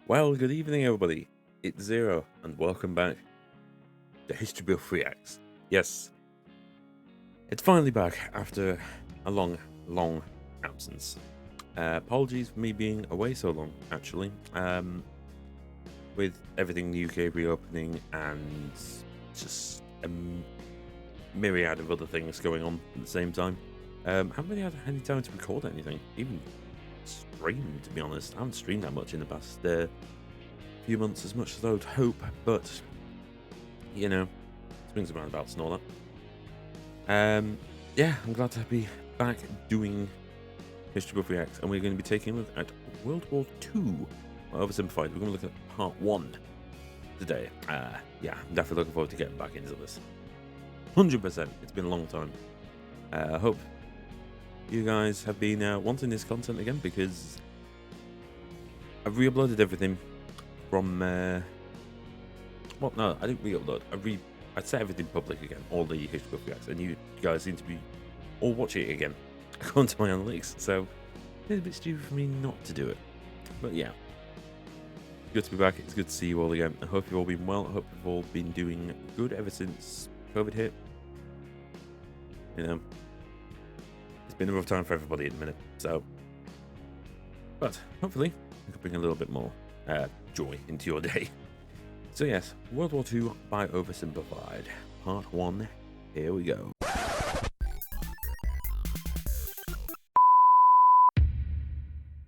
Well, good evening, everybody. It's Zero, and welcome back to History Buff Reacts. Yes, it's finally back after a long absence. Apologies for me being away so long, actually. With everything in the UK reopening and just a myriad of other things going on at the same time. Haven't really had any time to record anything, even stream, to be honest. I haven't streamed that much in the past few months, as much as I would hope, but you know, swings and roundabouts and all that. Yeah, I'm glad to be back doing History Buff Reacts, and we're going to be taking a look at World War II, Oversimplified. We're going to look at part 1 today. Yeah, I'm definitely looking forward to getting back into this. 100%. It's been a long time. I hope you guys have been wanting this content again, because I've re-uploaded everything from well, no, I didn't re-upload. I set everything public again, all the History Buff Reacts, and you guys seem to be all watching it again according to my analytics, so it's a bit stupid for me not to do it. But yeah, good to be back. It's good to see you all again. I hope you've all been well. I hope you've all been doing good ever since COVID hit. You know, it's been a rough time for everybody at the minute, so, but hopefully I can bring a little bit more joy into your day. So yes, World War II by Oversimplified, part 1, here we go.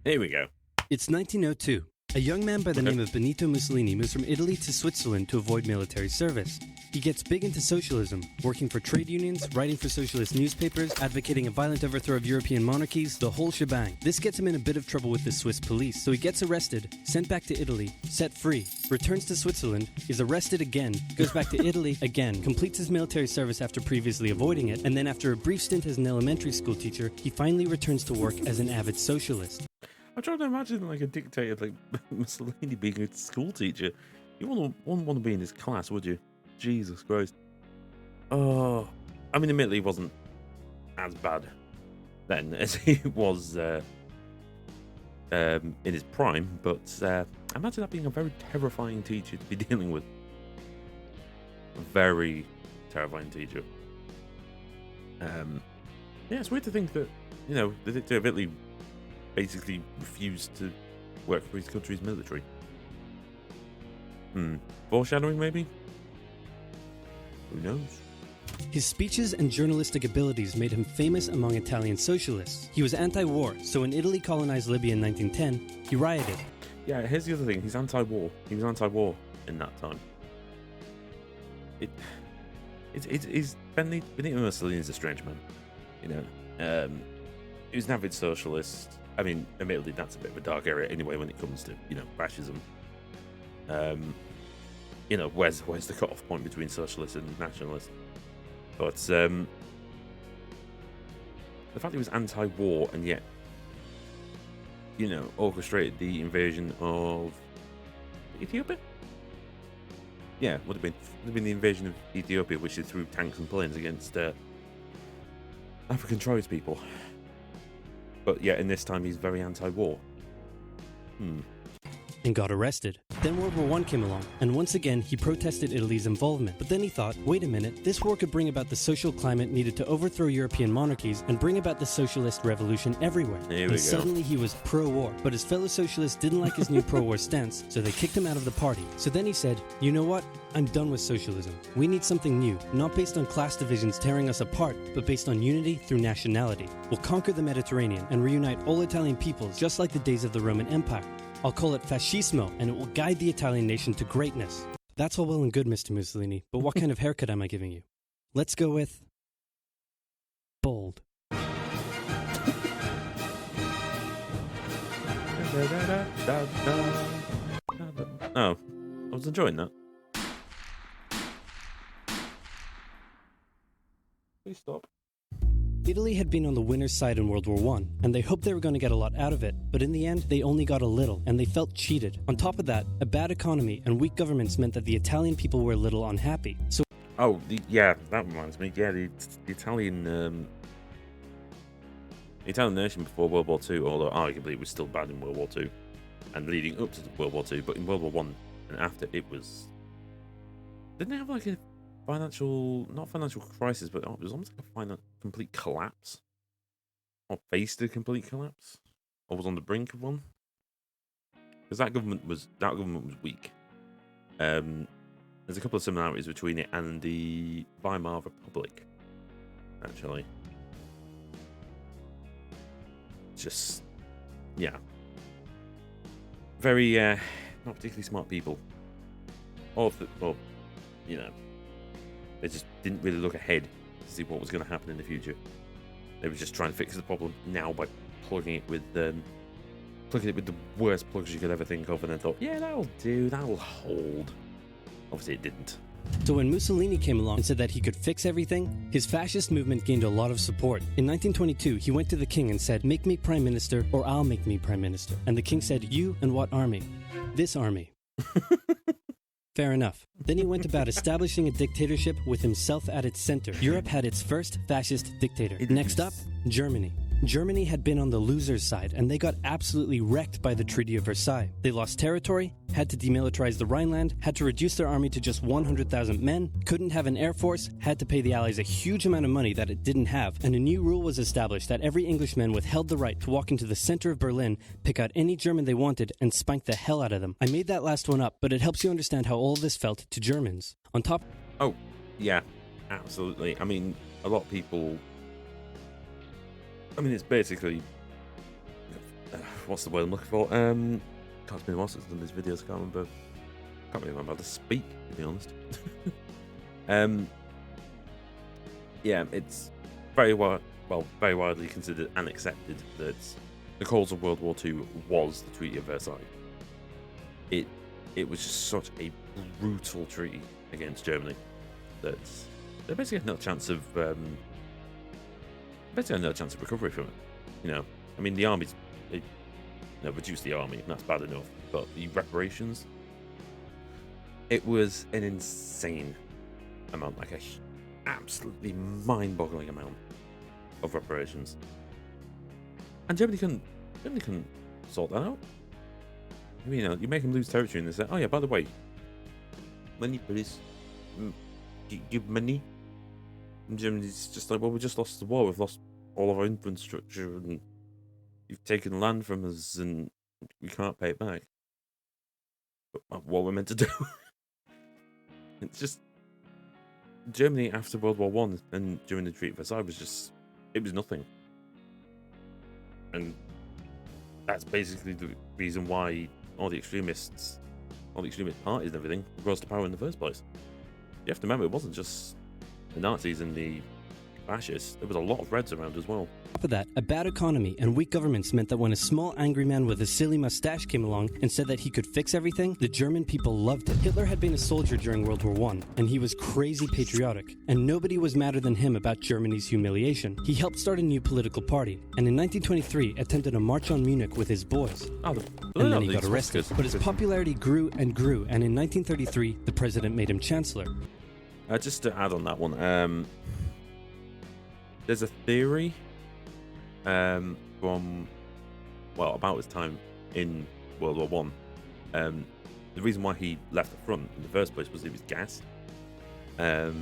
Here we go. It's 1902. A young man by the name of Benito Mussolini moves from Italy to Switzerland to avoid military service. He gets big into socialism, working for trade unions, writing for socialist newspapers, advocating a violent overthrow of European monarchies, the whole shebang. This gets him in a bit of trouble with the Swiss police, so he gets arrested, sent back to Italy, set free, returns to Switzerland, is arrested again, goes back to Italy again, completes his military service after previously avoiding it, and then after a brief stint as an elementary school teacher, he finally returns to work as an avid socialist. I'm trying to imagine like a dictator like Mussolini being a school teacher. You wouldn't want to be in his class, would you? Jesus Christ. Oh, I mean, admittedly, he wasn't as bad then as he was in his prime, but I imagine that being a very terrifying teacher to be dealing with. A very terrifying teacher. Yeah, it's weird to think that, you know, the dictator of Italy basically refused to work for his country's military. Foreshadowing, maybe? Who knows? His speeches and journalistic abilities made him famous among Italian socialists. He was anti-war, so when Italy colonized Libya in 1910, he rioted. Yeah, here's the other thing. He's anti-war. He was anti-war in that time. Benito Mussolini is a strange man. You know, he was an avid socialist. I mean, admittedly, that's a bit of a dark area anyway when it comes to, you know, fascism. You know, where's the cut-off point between socialist and nationalist? But the fact he was anti-war and yet, you know, orchestrated the invasion of Ethiopia? Yeah, would have been the invasion of Ethiopia, which is through tanks and planes against African tribes people. But yeah, in this time he's very anti-war. And got arrested. Then World War I came along, and once again he protested Italy's involvement. But then he thought, wait a minute, this war could bring about the social climate needed to overthrow European monarchies and bring about the socialist revolution everywhere. And suddenly he was pro-war. But his fellow socialists didn't like his new pro-war stance, so they kicked him out of the party. So then he said, you know what? I'm done with socialism. We need something new, not based on class divisions tearing us apart, but based on unity through nationality. We'll conquer the Mediterranean and reunite all Italian peoples, just like the days of the Roman Empire. I'll call it fascismo, and it will guide the Italian nation to greatness. That's all well and good, Mr. Mussolini, but what kind of haircut am I giving you? Let's go with bold. Oh, I was enjoying that. Please stop. Italy had been on the winner's side in World War I, and they hoped they were going to get a lot out of it, but in the end, they only got a little, and they felt cheated. On top of that, a bad economy and weak governments meant that the Italian people were a little unhappy. So, yeah, that reminds me. Yeah, the Italian nation before World War II, although arguably it was still bad in World War II, and leading up to World War II. But in World War One and after, it was, didn't they have like a not financial crisis, but it was almost like a complete collapse, or faced a complete collapse, or was on the brink of one, because that government was weak. There's a couple of similarities between it and the Weimar Republic, actually. Just, yeah, very not particularly smart people, or you know, they just didn't really look ahead to see what was going to happen in the future. They were just trying to fix the problem now by plugging it with the worst plugs you could ever think of, and then thought, yeah, that'll do, that'll hold. Obviously, it didn't. So when Mussolini came along and said that he could fix everything, his fascist movement gained a lot of support. In 1922, he went to the king and said, "Make me prime minister, or I'll make me prime minister." And the king said, "You and what army?" "This army." Fair enough. Then he went about establishing a dictatorship with himself at its center. Europe had its first fascist dictator. Next up, Germany. Germany had been on the loser's side, and they got absolutely wrecked by the Treaty of Versailles. They lost territory, had to demilitarize the Rhineland, had to reduce their army to just 100,000 men, couldn't have an air force, had to pay the Allies a huge amount of money that it didn't have, and a new rule was established that every Englishman withheld the right to walk into the center of Berlin, pick out any German they wanted, and spank the hell out of them. I made that last one up, but it helps you understand how all this felt to Germans. On top... Oh, yeah, absolutely. I mean, a lot of people... I mean, it's basically... what's the word I'm looking for? Can't spend a while since I've done these videos. Can't really remember how to speak, to be honest. Yeah, it's very widely considered and accepted that the cause of World War II was the Treaty of Versailles. It was just such a brutal treaty against Germany that they basically had no chance of recovery from it. You know, I mean, the armies, reduced the army, and that's bad enough. But the reparations, it was an insane amount, like a absolutely mind-boggling amount of reparations. And Germany couldn't sort that out. I mean, you make them lose territory, and they say, "Oh yeah, by the way, money, please, give money." And Germany's just like, "Well, we just lost the war. We've lost all of our infrastructure, and you've taken land from us, and we can't pay it back." But what we're meant to do? It's just Germany after World War One and during the Treaty of Versailles was nothing, and that's basically the reason why all the extremist parties and everything rose to power in the first place. You have to remember, it wasn't just the Nazis and the fascists. There was a lot of Reds around as well. On top of that, a bad economy and weak governments meant that when a small angry man with a silly mustache came along and said that he could fix everything, the German people loved it. Hitler had been a soldier during World War I, and he was crazy patriotic, and nobody was madder than him about Germany's humiliation. He helped start a new political party, and in 1923 attempted a march on Munich with his boys. And then he got arrested. But his popularity grew and grew, and in 1933 the president made him chancellor. Just to add on that one, there's a theory from about his time in World War One. The reason why he left the front in the first place was he was gassed. Was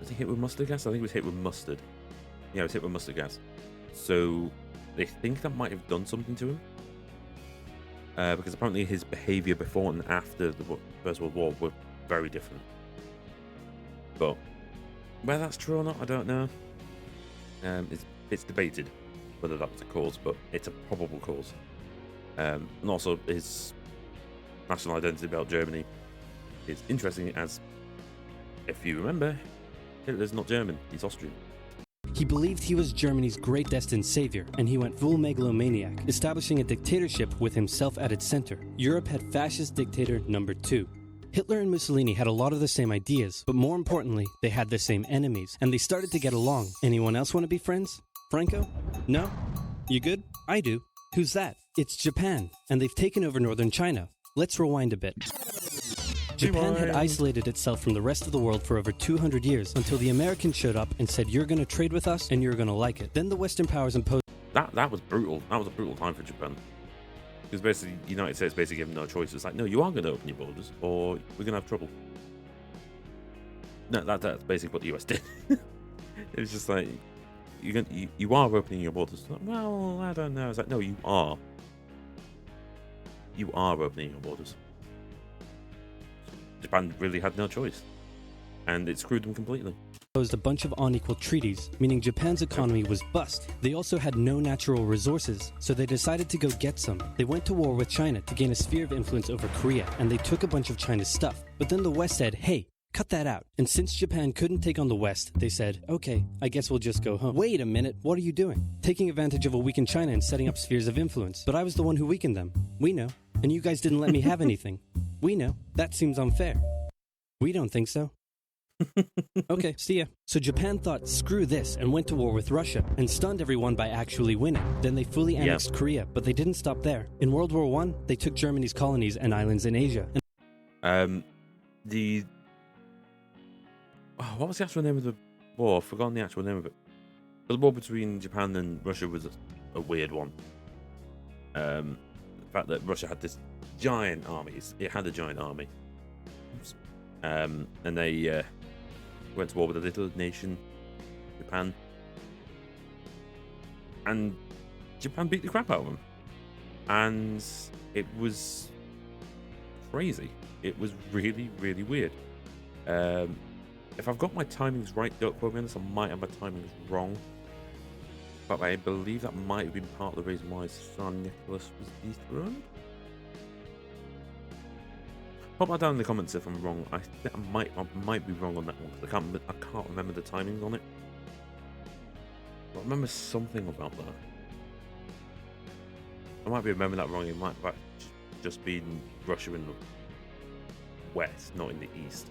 he hit with mustard gas? I think he was hit with mustard. Yeah, he was hit with mustard gas. So they think that might have done something to him. Because apparently his behaviour before and after the First World War were very different. But whether that's true or not, I don't know. It's debated whether that was a cause, but it's a probable cause. And also, his national identity about Germany is interesting, as, if you remember, Hitler's not German, he's Austrian. He believed he was Germany's great destined savior, and he went full megalomaniac, establishing a dictatorship with himself at its center. Europe had fascist dictator number 2. Hitler and Mussolini had a lot of the same ideas, but more importantly, they had the same enemies, and they started to get along. Anyone else want to be friends? Franco? No? You good? I do. Who's that? It's Japan, and they've taken over northern China. Let's rewind a bit. Japan had isolated itself from the rest of the world for over 200 years until the Americans showed up and said, "You're going to trade with us, and you're going to like it." Then the Western powers imposed... That was brutal. That was a brutal time for Japan. Because basically, the United States basically gave them no choice. It's like, no, you are going to open your borders, or we're going to have trouble. No, that's basically what the US did. It's just like, you are opening your borders. Like, well, I don't know. It's like, no, you are. You are opening your borders. Japan really had no choice. And it screwed them completely. Proposed a bunch of unequal treaties, meaning Japan's economy was bust. They also had no natural resources, so they decided to go get some. They went to war with China to gain a sphere of influence over Korea, and they took a bunch of China's stuff. But then the West said, hey, cut that out. And since Japan couldn't take on the West, they said, okay, I guess we'll just go home. Wait a minute, what are you doing? Taking advantage of a weakened China and setting up spheres of influence. But I was the one who weakened them. We know. And you guys didn't let me have anything. We know. That seems unfair. We don't think so. Okay, see ya. So Japan thought, screw this, and went to war with Russia, and stunned everyone by actually winning. Then they fully annexed Korea, but they didn't stop there. In World War I, they took Germany's colonies and islands in Asia. What was the actual name of the war? I've forgotten the actual name of it. The war between Japan and Russia was a weird one. The fact that Russia had this giant army. It had a giant army. And they went to war with a little nation, Japan. And Japan beat the crap out of them. And it was crazy. It was really, really weird. If I've got my timings right, don't quote me on this, I might have my timings wrong. But I believe that might have been part of the reason why Son Nicholas was dethroned. Pop that down in the comments if I'm wrong. I think I might be wrong on that one because I can't remember the timings on it. But I remember something about that. I might be remembering that wrong. It might have just been Russia in the west, not in the east.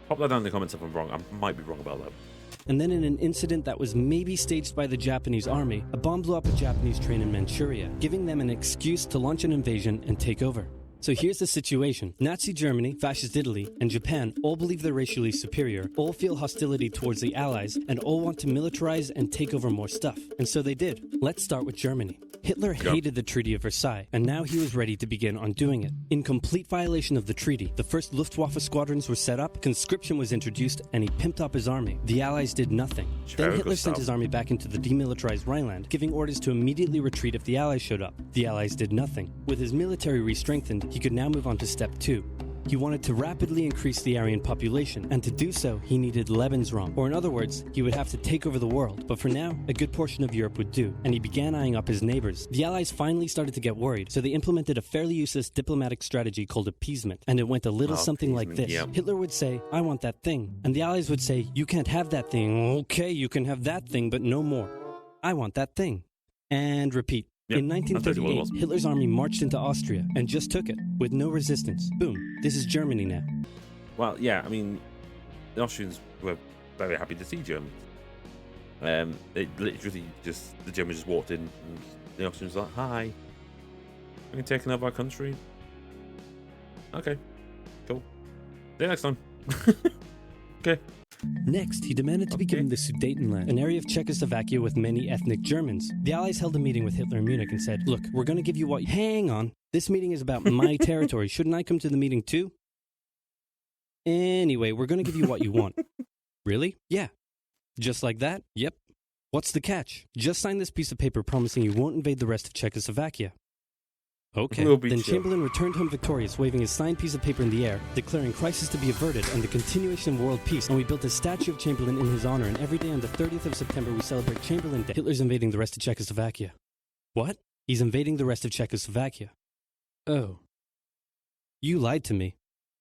Pop that down in the comments if I'm wrong. I might be wrong about that. And then in an incident that was maybe staged by the Japanese army, a bomb blew up a Japanese train in Manchuria, giving them an excuse to launch an invasion and take over. So here's the situation. Nazi Germany, Fascist Italy, and Japan all believe they're racially superior, all feel hostility towards the Allies, and all want to militarize and take over more stuff. And so they did. Let's start with Germany. Hitler hated the Treaty of Versailles, and now he was ready to begin undoing it. In complete violation of the treaty, the first Luftwaffe squadrons were set up, conscription was introduced, and he pimped up his army. The Allies did nothing. Then Hitler sent his army back into the demilitarized Rhineland, giving orders to immediately retreat if the Allies showed up. The Allies did nothing. With his military re-strengthened, he could now move on to step 2. He wanted to rapidly increase the Aryan population, and to do so, he needed Lebensraum, or in other words, he would have to take over the world. But for now, a good portion of Europe would do, and he began eyeing up his neighbors. The Allies finally started to get worried, so they implemented a fairly useless diplomatic strategy called appeasement, and it went a little something like this. Yep. Hitler would say, I want that thing, and the Allies would say, you can't have that thing. Okay, you can have that thing, but no more. I want that thing. And repeat. Yep, in 1938, Hitler's army marched into Austria and just took it, with no resistance. Boom, this is Germany now. Well, yeah, I mean, the Austrians were very happy to see Germans. It literally just, the Germans just walked in, and the Austrians were like, hi, are you taking over our country? Okay, cool. See you next time. Okay. Next, he demanded to be given the Sudetenland, an area of Czechoslovakia with many ethnic Germans. The Allies held a meeting with Hitler in Munich and said, look, we're going to give you what... Hang on. This meeting is about my territory. Shouldn't I come to the meeting too? Anyway, we're going to give you what you want. Really? Yeah. Just like that? Yep. What's the catch? Just sign this piece of paper promising you won't invade the rest of Czechoslovakia. Okay. Then Chamberlain returned home victorious, waving his signed piece of paper in the air, declaring crisis to be averted and the continuation of world peace, and we built a statue of Chamberlain in his honor, and every day on the 30th of September we celebrate Chamberlain Day. Hitler's invading the rest of Czechoslovakia. What? He's invading the rest of Czechoslovakia. Oh. You lied to me.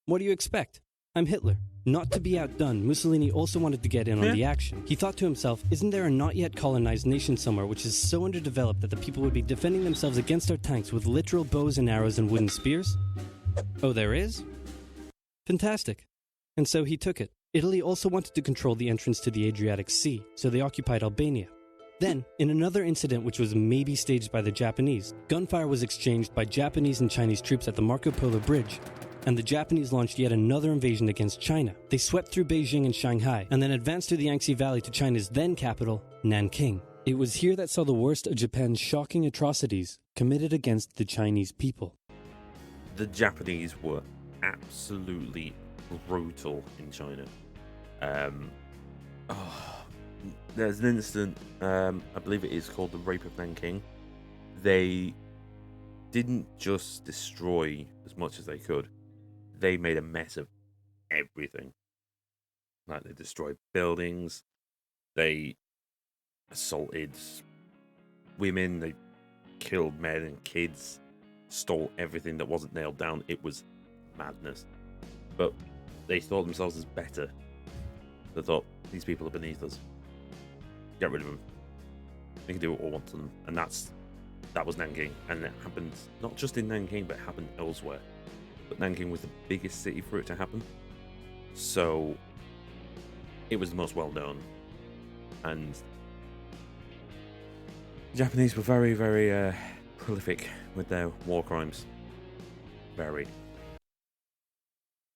What do you expect? I'm Hitler. Not to be outdone, Mussolini also wanted to get in on the action. He thought to himself, isn't there a not yet colonized nation somewhere which is so underdeveloped that the people would be defending themselves against our tanks with literal bows and arrows and wooden spears? Oh, there is? Fantastic. And so he took it. Italy also wanted to control the entrance to the Adriatic Sea, so they occupied Albania. Then, in another incident which was maybe staged by the Japanese, gunfire was exchanged by Japanese and Chinese troops at the Marco Polo Bridge, and the Japanese launched yet another invasion against China. They swept through Beijing and Shanghai, and then advanced through the Yangtze Valley to China's then capital, Nanking. It was here that saw the worst of Japan's shocking atrocities committed against the Chinese people. The Japanese were absolutely brutal in China. There's an incident, I believe it is called the Rape of Nanking. They didn't just destroy as much as they could. They made a mess of everything. Like, they destroyed buildings, they assaulted women, they killed men and kids, stole everything that wasn't nailed down. It was madness. But they thought themselves as better. They thought, these people are beneath us. Get rid of them. We can do what we want to them. And that was Nanking. And it happened not just in Nanking, but it happened elsewhere. But Nanking was the biggest city for it to happen. So it was the most well known. And the Japanese were very, very prolific with their war crimes. Very.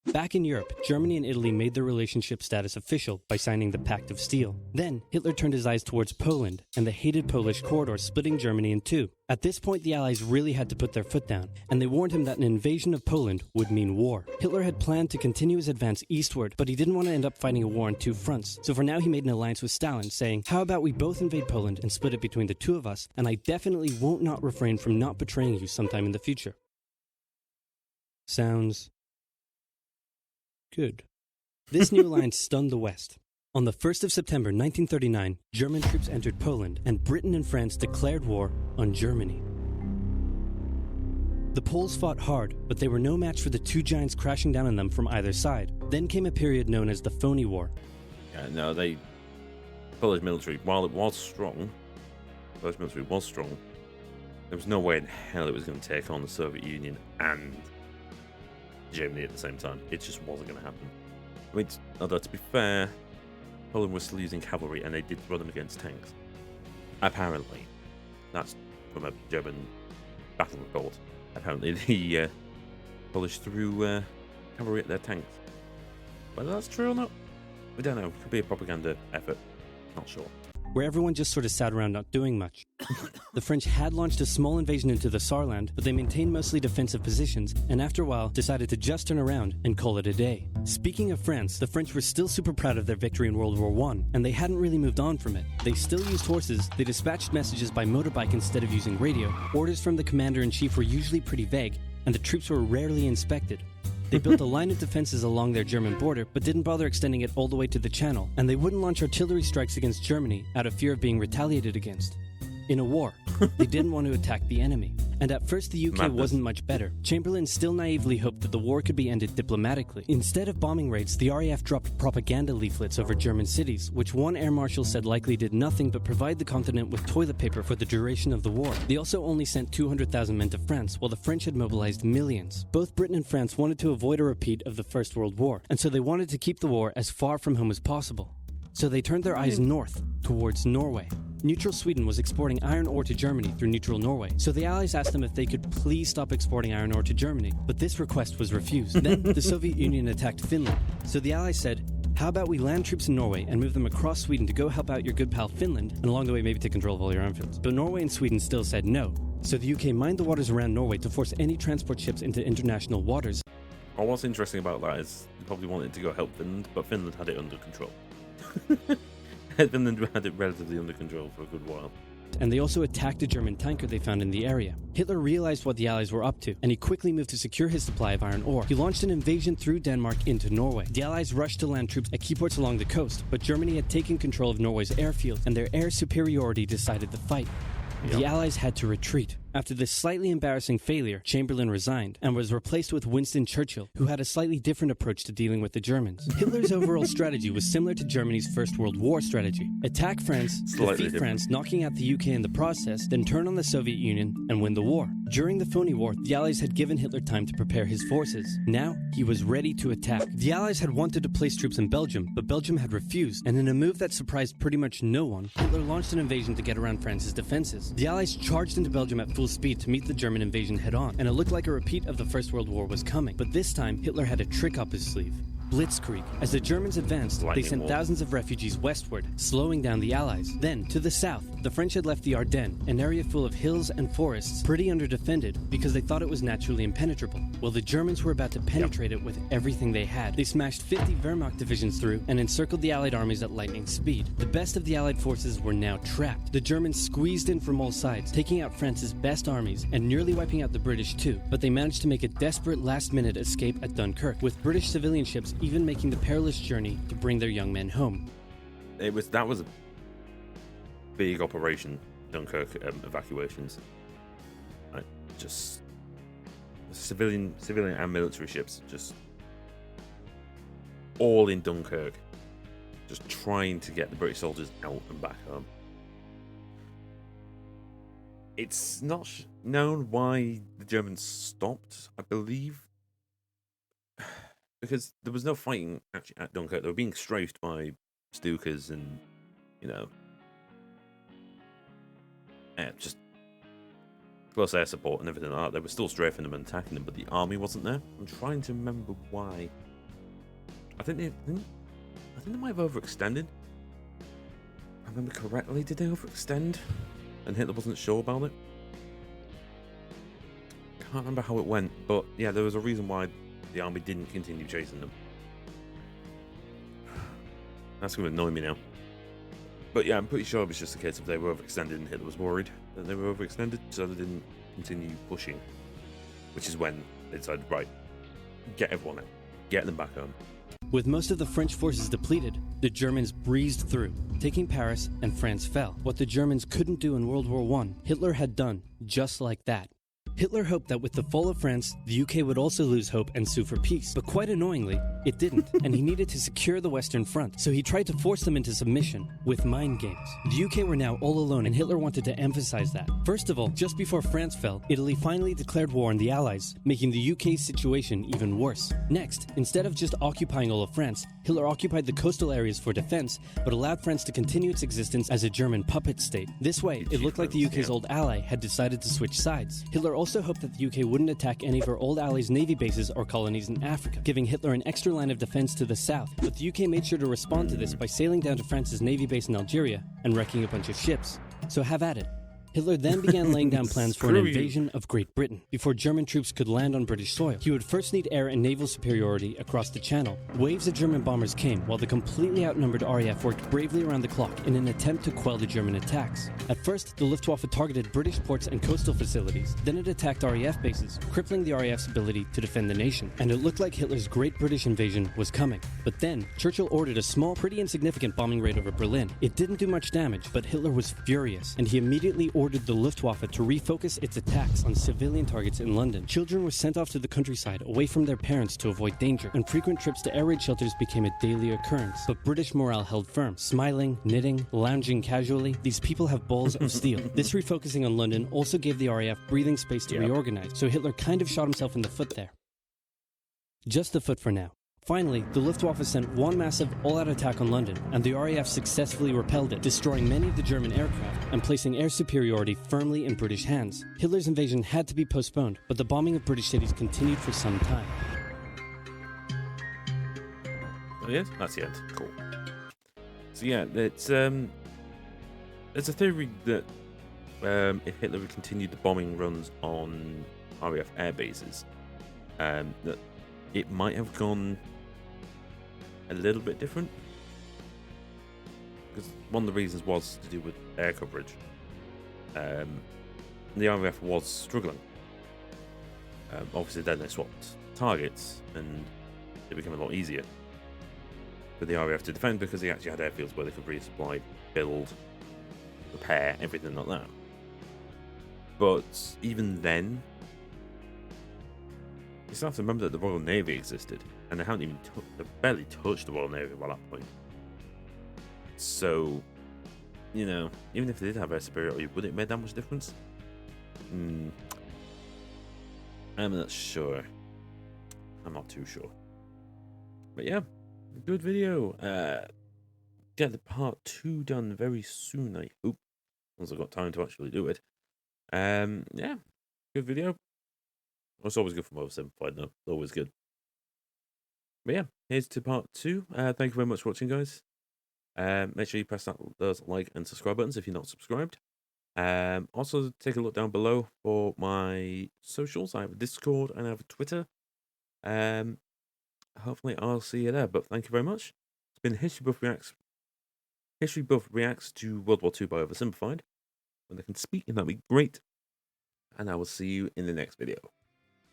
Back in Europe, Germany and Italy made their relationship status official by signing the Pact of Steel. Then, Hitler turned his eyes towards Poland and the hated Polish corridor splitting Germany in two. At this point, the Allies really had to put their foot down, and they warned him that an invasion of Poland would mean war. Hitler had planned to continue his advance eastward, but he didn't want to end up fighting a war on two fronts. So for now, he made an alliance with Stalin, saying, "How about we both invade Poland and split it between the two of us, and I definitely won't not refrain from not betraying you sometime in the future." Sounds good. This new alliance stunned the West. On the 1st of September 1939, German troops entered Poland, and Britain and France declared war on Germany. The Poles fought hard, but they were no match for the two giants crashing down on them from either side. Then came a period known as the Phony War. Yeah, no, Polish military, while it was strong, there was no way in hell it was going to take on the Soviet Union and Germany at the same time. It just wasn't going to happen. I mean, although to be fair, Poland was still using cavalry and they did throw them against tanks. Apparently. That's from a German battle report. Apparently the Polish threw cavalry at their tanks. Whether that's true or not, we don't know. Could be a propaganda effort. Not sure. Where everyone just sort of sat around not doing much. The French had launched a small invasion into the Saarland, but they maintained mostly defensive positions, and after a while decided to just turn around and call it a day. Speaking of France, the French were still super proud of their victory in World War I, and they hadn't really moved on from it. They still used horses, they dispatched messages by motorbike instead of using radio, orders from the commander-in-chief were usually pretty vague, and the troops were rarely inspected. They built a line of defenses along their German border, but didn't bother extending it all the way to the Channel, and they wouldn't launch artillery strikes against Germany out of fear of being retaliated against. In a war, they didn't want to attack the enemy. And at first the UK wasn't much better. Chamberlain still naively hoped that the war could be ended diplomatically. Instead of bombing raids, the RAF dropped propaganda leaflets over German cities, which one air marshal said likely did nothing but provide the continent with toilet paper for the duration of the war. They also only sent 200,000 men to France, while the French had mobilized millions. Both Britain and France wanted to avoid a repeat of the First World War, and so they wanted to keep the war as far from home as possible. So they turned their eyes north, towards Norway. Neutral Sweden was exporting iron ore to Germany through neutral Norway, so the Allies asked them if they could please stop exporting iron ore to Germany, but this request was refused. Then, the Soviet Union attacked Finland, so the Allies said, "How about we land troops in Norway and move them across Sweden to go help out your good pal Finland, and along the way maybe take control of all your armfields?" But Norway and Sweden still said no, so the UK mined the waters around Norway to force any transport ships into international waters. Well, what's interesting about that is they probably wanted to go help Finland, but Finland had it under control. Finland had it relatively under control for a good while. And they also attacked a German tanker they found in the area. Hitler realized what the Allies were up to, and he quickly moved to secure his supply of iron ore. He launched an invasion through Denmark into Norway. The Allies rushed to land troops at key ports along the coast, but Germany had taken control of Norway's airfield, and their air superiority decided the fight. The Allies had to retreat. After this slightly embarrassing failure, Chamberlain resigned and was replaced with Winston Churchill, who had a slightly different approach to dealing with the Germans. Hitler's overall strategy was similar to Germany's First World War strategy. Attack France, defeat France, knocking out the UK in the process, then turn on the Soviet Union and win the war. During the Phony War, the Allies had given Hitler time to prepare his forces. Now, he was ready to attack. The Allies had wanted to place troops in Belgium, but Belgium had refused, and in a move that surprised pretty much no one, Hitler launched an invasion to get around France's defenses. The Allies charged into Belgium at full speed to meet the German invasion head-on, and it looked like a repeat of the First World War was coming. But this time, Hitler had a trick up his sleeve. blitzkrieg. As the Germans advanced, they Lightning sent War. thousands of refugees westward, slowing down the Allies. Then, to the south, the French had left the Ardennes, an area full of hills and forests, pretty underdefended because they thought it was naturally impenetrable. Well, the Germans were about to penetrate it with everything they had. They smashed 50 Wehrmacht divisions through and encircled the Allied armies at lightning speed. The best of the Allied forces were now trapped. The Germans squeezed in from all sides, taking out France's best armies and nearly wiping out the British too. But they managed to make a desperate last-minute escape at Dunkirk, with British civilian ships even making the perilous journey to bring their young men home. That was a big operation, Dunkirk evacuations. Like, just civilian and military ships just all in Dunkirk, just trying to get the British soldiers out and back home. It's not known why the Germans stopped, I believe, because there was no fighting actually at Dunkirk. They were being strafed by Stukas and, just close air support and everything like that. They were still strafing them and attacking them, but the army wasn't there. I'm trying to remember why. I think they might have overextended. If I remember correctly, did they overextend? And Hitler wasn't sure about it? Can't remember how it went, but yeah, there was a reason why the army didn't continue chasing them. That's going to annoy me now. But yeah, I'm pretty sure it was just a case of they were overextended and Hitler was worried that they were overextended, so they didn't continue pushing. Which is when they decided, right, get everyone out, get them back home. With most of the French forces depleted, the Germans breezed through, taking Paris, and France fell. What the Germans couldn't do in World War I, Hitler had done just like that. Hitler hoped that with the fall of France, the UK would also lose hope and sue for peace. But quite annoyingly, it didn't, and he needed to secure the Western Front, so he tried to force them into submission with mind games. The UK were now all alone, and Hitler wanted to emphasize that. First of all, just before France fell, Italy finally declared war on the Allies, making the UK's situation even worse. Next, instead of just occupying all of France, Hitler occupied the coastal areas for defense, but allowed France to continue its existence as a German puppet state. This way, it looked like the UK's old ally had decided to switch sides. Hitler also hoped that the UK wouldn't attack any of her old allies' navy bases or colonies in Africa, giving Hitler an extra line of defense to the south. But the UK made sure to respond to this by sailing down to France's navy base in Algeria and wrecking a bunch of ships. So have at it. Hitler then began laying down plans for an invasion of Great Britain. Before German troops could land on British soil, he would first need air and naval superiority across the Channel. Waves of German bombers came, while the completely outnumbered RAF worked bravely around the clock in an attempt to quell the German attacks. At first, the Luftwaffe targeted British ports and coastal facilities. Then it attacked RAF bases, crippling the RAF's ability to defend the nation. And it looked like Hitler's Great British Invasion was coming. But then, Churchill ordered a small, pretty insignificant bombing raid over Berlin. It didn't do much damage, but Hitler was furious, and he immediately ordered the Luftwaffe to refocus its attacks on civilian targets in London. Children were sent off to the countryside away from their parents to avoid danger, and frequent trips to air raid shelters became a daily occurrence. But British morale held firm. Smiling, knitting, lounging casually, these people have balls of steel. This refocusing on London also gave the RAF breathing space to reorganize, so Hitler kind of shot himself in the foot there. Just the foot for now. Finally, the Luftwaffe sent one massive all-out attack on London, and the RAF successfully repelled it, destroying many of the German aircraft and placing air superiority firmly in British hands. Hitler's invasion had to be postponed, but the bombing of British cities continued for some time. Oh yeah, that's the end. Cool. So yeah, there's a theory that if Hitler had continued the bombing runs on RAF air bases, that it might have gone a little bit different, because one of the reasons was to do with air coverage. The RAF was struggling. Obviously then they swapped targets and it became a lot easier for the RAF to defend, because they actually had airfields where they could resupply, build, repair, everything like that. But even then, you still have to remember that the Royal Navy existed, and they haven't even they barely touched the Royal Navy by that point. So, even if they did have air superiority, would it make that much difference? I'm not sure. I'm not too sure. But yeah, good video. Get the part 2 done very soon, I hope. Once I've got time to actually do it. Yeah, good video. It's always good for OverSimplified, though. It's always good. But yeah, here's to part 2. Thank you very much for watching, guys. Make sure you press those like and subscribe buttons if you're not subscribed. Also, take a look down below for my socials. I have a Discord and I have a Twitter. Hopefully, I'll see you there. But thank you very much. It's been History Buff reacts to World War II by OverSimplified. When they can speak, that'd be great. And I will see you in the next video.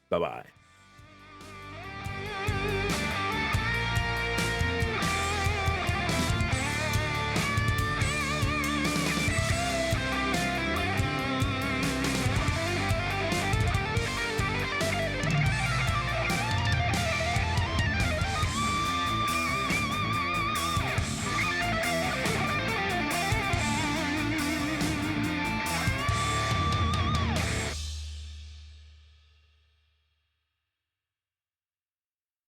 Bye bye.